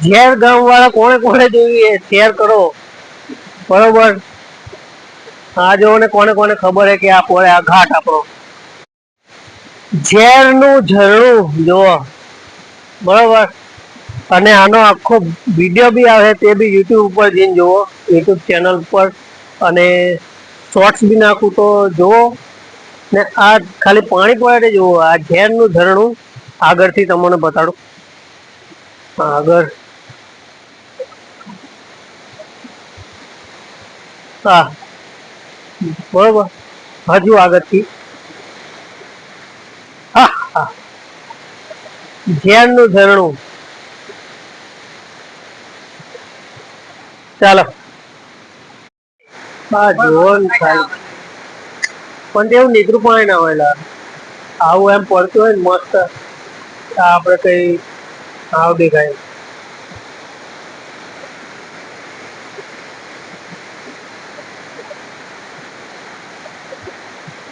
ઝેર ગામ વાળા કોણે કોણે જોયું એ શેર કરો, બરોબર. આ જોવો ને કોને કોને ખબર હે કે આ પોળે આ ઘાટ આપણો ઝેર નું ઝરણું જોવો, બરોબર. અને આનો આખો વિડીયો બી આવે તે બી યુટ્યુબ ઉપર જઈને જુઓ, યુટ્યુબ ચેનલ પર. અને શોર્ટ્સ બી નાખું તો જુઓ ને. આ ખાલી પાણી પડે જુઓ, આ ઝેરનું ઝરણું આગળથી તમને બતાડું. આગળ હા, બરોબર. હજુ આગળથી હા હા, ઝેરનું ઝરણું. ચાલો બા જુઓ ને ખાલી. પણ એવું નીકળું પાણી ના હોય, આવું એમ પડતું હોય ને મસ્ત. આપડે કઈ આવ દેખાય.